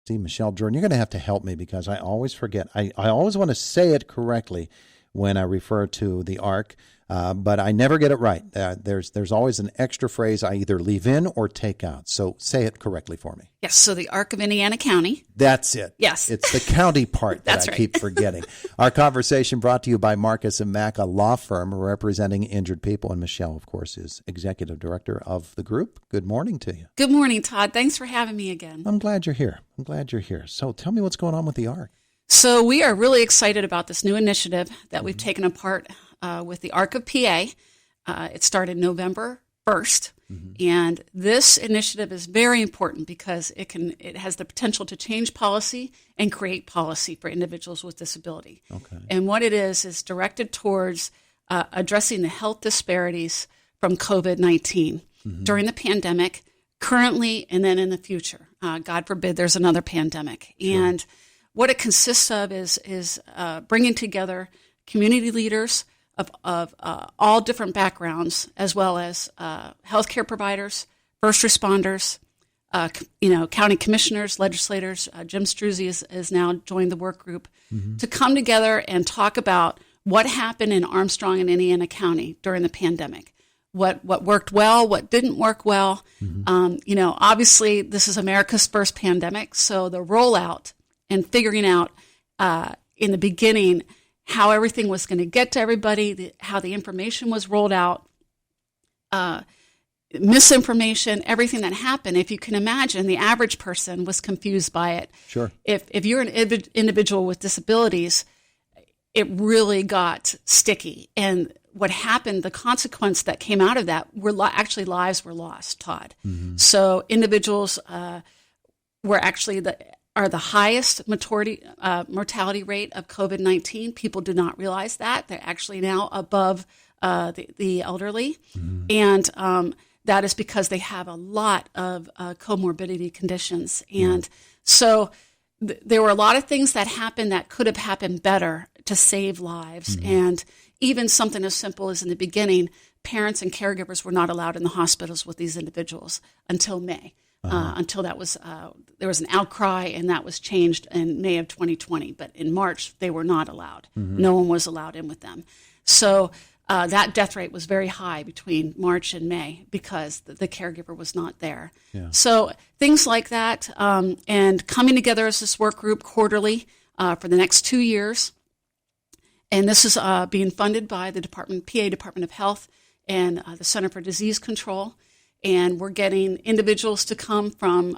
See, Michelle Jordan, you're going to have to help me because I always forget. I always want to say it correctly when I refer to the ARC, but I never get it right. There's always an extra phrase I either leave in or take out. So say it correctly for me. Yes, so the ARC of Indiana County. That's it. Yes. It's the county part that That's I right. keep forgetting. Our conversation brought to you by Marcus & Mack, a law firm representing injured people. And Michelle, of course, is executive director of the group. Good morning to you. Good morning, Todd. Thanks for having me again. I'm glad you're here. So tell me what's going on with the ARC. So we are really excited about this new initiative that we've taken apart with the ARC of PA. It started November 1st. And this initiative is very important because it has the potential to change policy and create policy for individuals with disability. Okay. And what it is directed towards addressing the health disparities from COVID-19 during the pandemic, currently, and then in the future. God forbid there's another pandemic. Sure. And what it consists of is bringing together community leaders of all different backgrounds, as well as healthcare providers, first responders, county commissioners, legislators. Jim Struzzi has now joined the work group to come together and talk about what happened in Armstrong and Indiana County during the pandemic. What worked well, what didn't work well. Obviously, this is America's first pandemic, so the rollout and figuring out in the beginning how everything was going to get to everybody, how the information was rolled out, misinformation, everything that happened. If you can imagine, the average person was confused by it. Sure. If you're an individual with disabilities, it really got sticky. And what happened, the consequence that came out of that were actually lives were lost, Todd. So individuals were actually are the highest mortality rate of COVID-19. People do not realize that. They're actually now above the elderly. And that is because they have a lot of comorbidity conditions. And so there were a lot of things that happened that could have happened better to save lives. And even something as simple as in the beginning, parents and caregivers were not allowed in the hospitals with these individuals until May. Until that was there was an outcry, and that was changed in May of 2020. But in March, they were not allowed. No one was allowed in with them. So that death rate was very high between March and May because the caregiver was not there. Yeah. So things like that, and coming together as this work group quarterly for the next 2 years. And this is being funded by the PA Department of Health and the Center for Disease Control. And we're getting individuals to come from,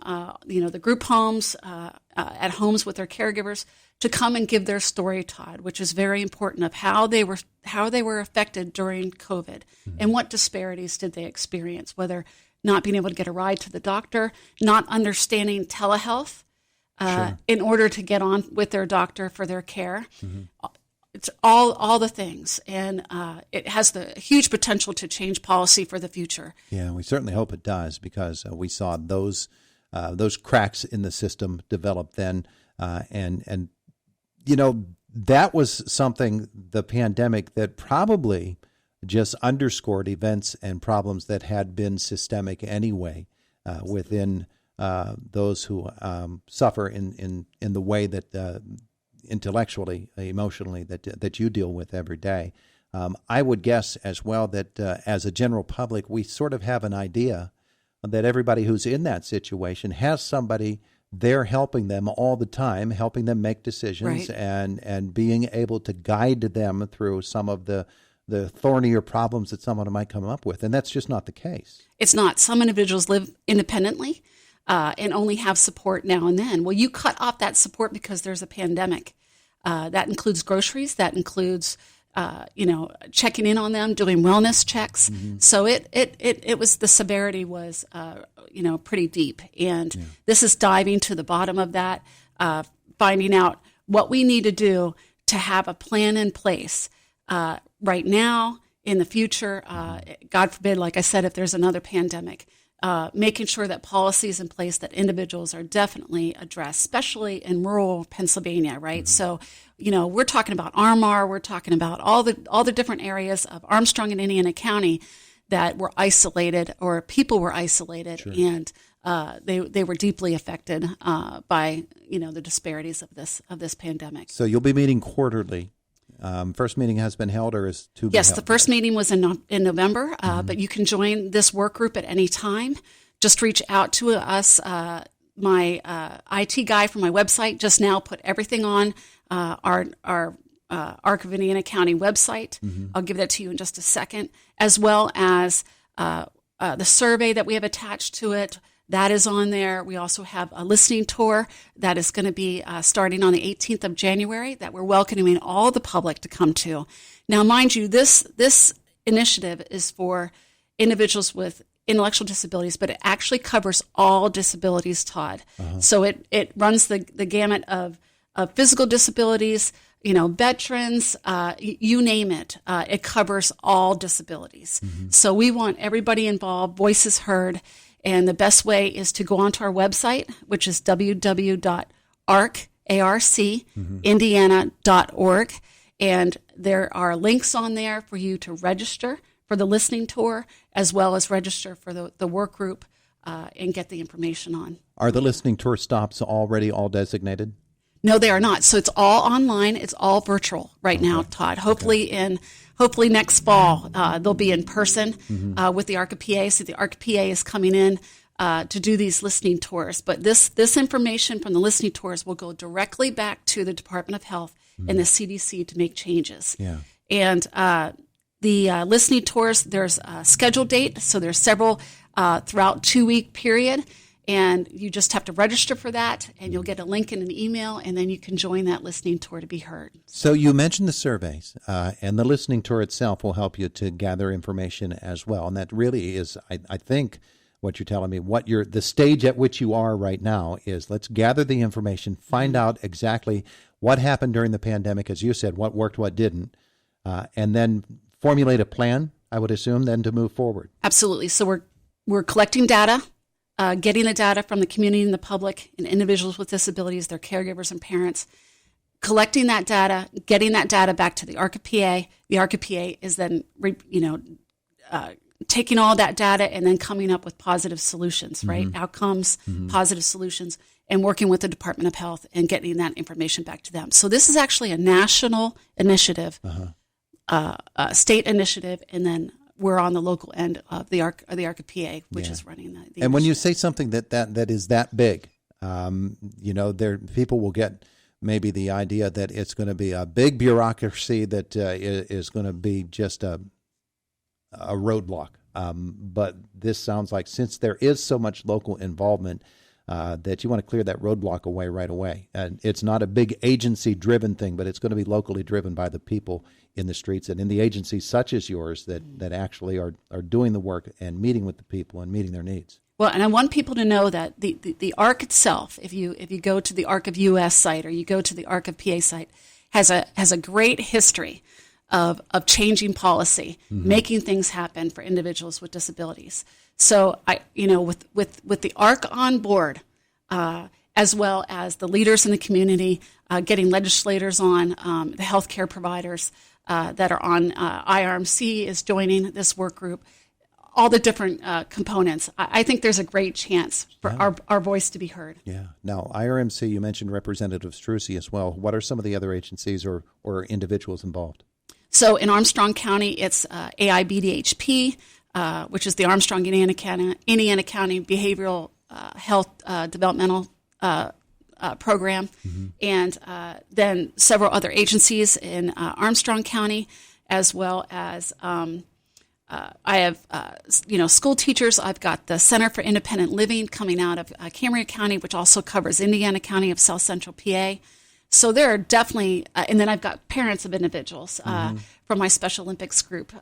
the group homes, at homes with their caregivers, to come and give their story, Todd, which is very important of how they were affected during COVID and what disparities did they experience, whether not being able to get a ride to the doctor, not understanding telehealth in order to get on with their doctor for their care. It's all the things, and it has the huge potential to change policy for the future. Yeah, we certainly hope it does, because we saw those cracks in the system develop then, and that was something, the pandemic, that probably just underscored events and problems that had been systemic anyway within those who suffer in the way that. Intellectually, emotionally, that you deal with every day. I would guess as well that as a general public, we sort of have an idea that everybody who's in that situation has somebody there helping them all the time, helping them make decisions, right, and being able to guide them through some of the thornier problems that someone might come up with. And that's just not the case. It's not. Some individuals live independently and only have support now and then. Well, you cut off that support because there's a pandemic. That includes groceries. That includes, checking in on them, doing wellness checks. So it was, the severity was, pretty deep. And this is diving to the bottom of that, finding out what we need to do to have a plan in place right now, in the future. God forbid, like I said, if there's another pandemic. Making sure that policies in place that individuals are definitely addressed, especially in rural Pennsylvania, right? So, we're talking about Armar, we're talking about all the different areas of Armstrong and Indiana County that were isolated, or people were isolated. Sure. And they were deeply affected by the disparities of this pandemic. So you'll be meeting quarterly. First meeting has been held or is to be held? Yes, the first meeting was in November, but you can join this work group at any time. Just reach out to us. My IT guy from my website just now put everything on our Arc of Indiana County website. I'll give that to you in just a second, as well as the survey that we have attached to it. That is on there. We also have a listening tour that is going to be starting on the 18th of January that we're welcoming all the public to come to. Now, mind you, this initiative is for individuals with intellectual disabilities, but it actually covers all disabilities, Todd. So it runs the gamut of physical disabilities, veterans, you name it. It covers all disabilities. So we want everybody involved, voices heard. And the best way is to go onto our website, which is www.arcindiana.org. And there are links on there for you to register for the listening tour, as well as register for the work group and get the information on. Are the listening tour stops already all designated? No, they are not. So it's all online. It's all virtual right now, Todd. Hopefully next fall they'll be in person with the ARC of PA. So the ARC of PA is coming in to do these listening tours. But this information from the listening tours will go directly back to the Department of Health and the CDC to make changes. Yeah. And the listening tours, there's a scheduled date. So there's several throughout 2-week period. And you just have to register for that, and you'll get a link in an email, and then you can join that listening tour to be heard. So you mentioned the surveys, and the listening tour itself will help you to gather information as well. And that really is, I think, what you're telling me, the stage at which you are right now is let's gather the information, find out exactly what happened during the pandemic, as you said, what worked, what didn't, and then formulate a plan, I would assume, then to move forward. Absolutely. So we're collecting data. Getting the data from the community and the public and individuals with disabilities, their caregivers and parents, collecting that data, getting that data back to the ARC of PA. The ARC of PA is then, taking all that data and then coming up with positive solutions, right? Outcomes, positive solutions, and working with the Department of Health and getting that information back to them. So this is actually a national initiative, a state initiative, and then we're on the local end of the ARC of PA, which is running the And when you say something that is that big, people will get maybe the idea that it's going to be a big bureaucracy that is going to be just a roadblock. But this sounds like, since there is so much local involvement, that you want to clear that roadblock right away. And it's not a big agency-driven thing, but it's going to be locally driven by the people in the streets and in the agencies such as yours that actually are doing the work and meeting with the people and meeting their needs. Well, and I want people to know that the ARC itself, if you go to the ARC of US site or you go to the ARC of PA site, has a great history of changing policy, making things happen for individuals with disabilities. So with the ARC on board, as well as the leaders in the community, getting legislators on, the healthcare providers that are on, IRMC is joining this work group, all the different components. I think there's a great chance for our voice to be heard. Yeah. Now, IRMC, you mentioned Representative Strucy as well. What are some of the other agencies or individuals involved? So in Armstrong County, it's AIBDHP, which is the Armstrong Indiana County Behavioral Health Developmental Program, and then several other agencies in Armstrong County, as well as I have school teachers. I've got the Center for Independent Living coming out of Cambria County, which also covers Indiana County of South Central PA. So there are definitely, and then I've got parents of individuals from my Special Olympics group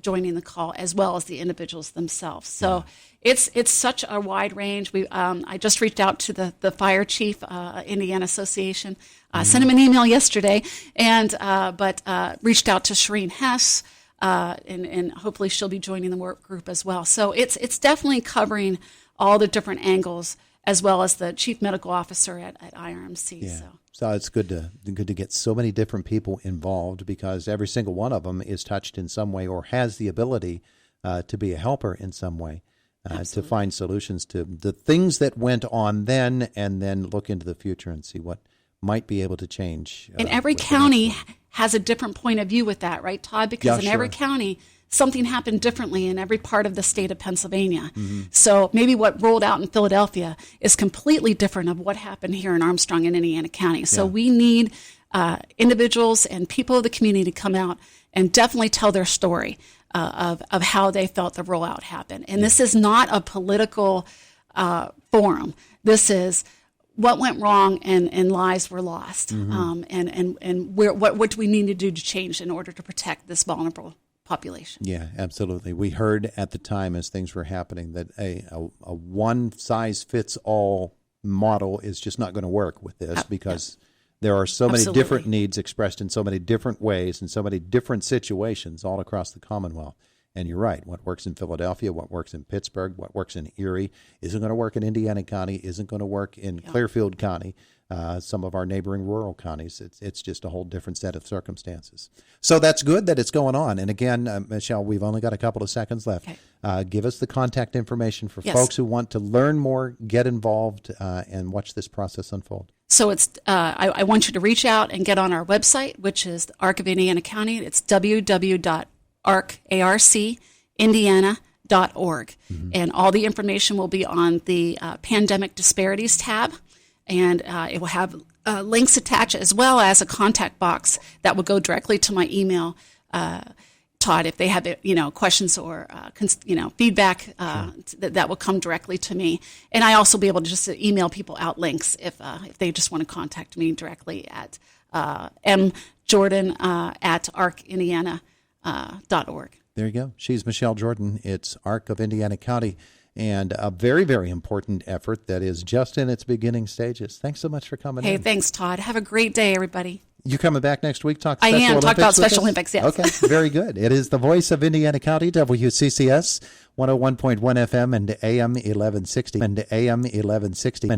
joining the call, as well as the individuals themselves. So it's such a wide range. I just reached out to the fire chief, Indiana Association, sent him an email yesterday, and but reached out to Shireen Hess, and hopefully she'll be joining the work group as well. So it's definitely covering all the different angles, as well as the chief medical officer at IRMC. Yeah. So it's good to get so many different people involved, because every single one of them is touched in some way or has the ability to be a helper in some way. to find solutions to the things that went on then, and then look into the future and see what might be able to change. And every county has a different point of view with that, right, Todd? Because in every county, something happened differently in every part of the state of Pennsylvania. So maybe what rolled out in Philadelphia is completely different of what happened here in Armstrong and Indiana County. So we need individuals and people of the community to come out and definitely tell their story of how they felt the rollout happened. And this is not a political forum. This is what went wrong and lives were lost, and what do we need to do to change in order to protect this vulnerable population. Yeah, absolutely. We heard at the time as things were happening that a one-size-fits-all model is just not going to work with this because there are so many different needs expressed in so many different ways in so many different situations all across the Commonwealth. And you're right. What works in Philadelphia, what works in Pittsburgh, what works in Erie isn't going to work in Indiana County, isn't going to work in Clearfield County, some of our neighboring rural counties. It's just a whole different set of circumstances. So that's good that it's going on. And again, Michelle, we've only got a couple of seconds left. Okay. Give us the contact information for folks who want to learn more, get involved, and watch this process unfold. So it's I want you to reach out and get on our website, which is the ARC of Indiana County. It's www.arcindiana.org. And all the information will be on the Pandemic Disparities tab. And it will have links attached as well as a contact box that will go directly to my email, Todd, if they have questions or feedback that will come directly to me. And I also be able to just email people out links if they just want to contact me directly at mjordan@arcindiana.org. There you go. She's Michelle Jordan. It's ARC of Indiana County, and a very, very important effort that is just in its beginning stages. Thanks so much for coming in. Hey, thanks, Todd. Have a great day, everybody. You coming back next week? Talk I Special am. Olympics Talk about with Special us? Olympics, yes. Okay, very good. It is the voice of Indiana County, WCCS, 101.1 FM and AM 1160.